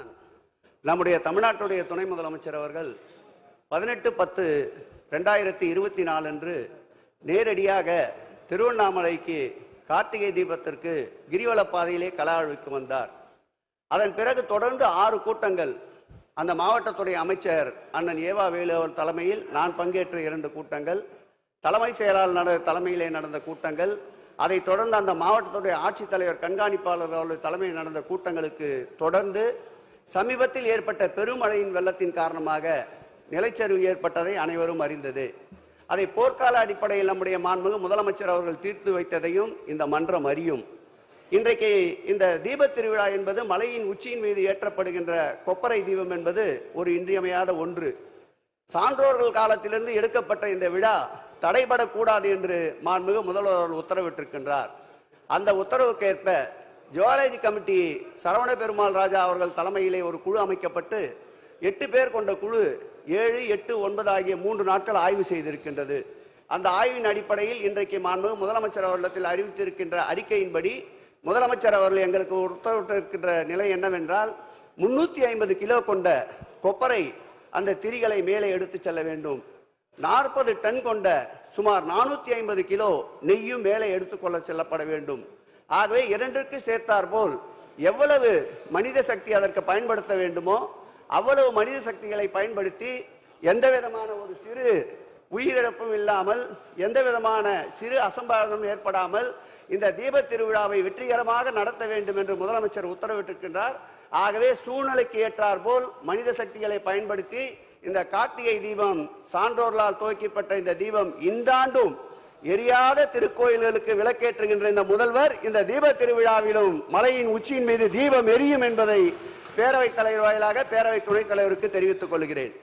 தான் நம்முடைய தமிழ்நாட்டுடைய துணை முதலமைச்சர் அவர்கள் 18/10/2024 அன்று நேரடியாக திருவண்ணாமலைக்கு கார்த்திகை தீபத்திற்கு கிரிவல பாதையிலே கலாழ்வுக்கு வந்தார். அதன் பிறகு தொடர்ந்து 6 கூட்டங்கள் அந்த மாவட்டத்துடைய அமைச்சர் அண்ணன் ஏவா வேலு அவர்கள் தலைமையில் நான் பங்கேற்ற 2 கூட்டங்கள், தலைமை செயலாளர் தலைமையிலே நடந்த கூட்டங்கள், அதை தொடர்ந்து அந்த மாவட்டத்துடைய ஆட்சித்தலைவர் கண்காணிப்பாளர் அவர்கள் தலைமையில் நடந்த கூட்டங்களுக்கு தொடர்ந்து சமீபத்தில் ஏற்பட்ட பெருமழையின் வெள்ளத்தின் காரணமாக நிலச்சரிவு ஏற்பட்டதை அனைவரும் அறிந்தது. அதை போர்க்கால அடிப்படையில் நம்முடைய மாண்புமிகு முதலமைச்சர் அவர்கள் தீர்த்து வைத்ததையும் இந்த மன்றம் அறியும். இன்றைக்கு இந்த தீபத் திருவிழா என்பது மலையின் உச்சியின் மீது ஏற்றப்படுகின்ற கொப்பரை தீபம் என்பது ஒரு இன்றியமையாத ஒன்று. சான்றோர்கள் காலத்திலிருந்து எடுக்கப்பட்ட இந்த விழா தடைபடக்கூடாது என்று மாண்புமிகு முதல்வர் அவர்கள் உத்தரவிட்டிருக்கின்றார். அந்த உத்தரவுக்கேற்ப ஜுவாலஜி கமிட்டி சரவண பெருமாள் ராஜா அவர்கள் தலைமையிலே ஒரு குழு அமைக்கப்பட்டு 8 பேர் கொண்ட குழு 7, 8, 9 ஆகிய 3 நாட்கள் ஆய்வு செய்திருக்கின்றது. அந்த ஆய்வின் அடிப்படையில் இன்றைக்கு மாண்புமிகு முதலமைச்சர் அவர்களிடத்தில் அறிவித்திருக்கின்ற அறிக்கையின்படி முதலமைச்சர் அவர்கள் எங்களுக்கு உத்தரவிட்டிருக்கின்ற நிலை என்னவென்றால் 350 கிலோ கொண்ட கொப்பரை அந்த திரிகளை மேலே எடுத்து செல்ல வேண்டும். 40 டன் கொண்ட சுமார் 450 கிலோ நெய்யும் மேலே எடுத்துக்கொள்ள செல்லப்பட வேண்டும். ஆகவே 2ற்கு சேர்த்தார் போல் எவ்வளவு மனித சக்தி அதற்கு பயன்படுத்த வேண்டுமோ அவ்வளவு மனித சக்திகளை பயன்படுத்தி எந்த விதமான ஒரு சிறு உயிரிழப்பும் இல்லாமல் எந்த விதமான சிறு அசம்பாவிதமும் ஏற்படாமல் இந்த தீபத் திருவிழாவை வெற்றிகரமாக நடத்த வேண்டும் என்று முதலமைச்சர் உத்தரவிட்டிருக்கின்றார். ஆகவே சூழ்நிலைக்கு ஏற்றார் போல் மனித சக்திகளை பயன்படுத்தி இந்த கார்த்திகை தீபம் சான்றோர்களால் துவக்கப்பட்ட இந்த தீபம் இந்த ஆண்டும் எரியாத திருக்கோயில்களுக்கு விளக்கேற்றுகின்ற இந்த முதல்வர் இந்த தீப திருவிழாவிலும் மலையின் உச்சியின் மீது தீபம் எரியும் என்பதை பேரவைத் தலைவர் வாயிலாக பேரவை துணைத் தலைவருக்கு தெரிவித்துக் கொள்கிறேன்.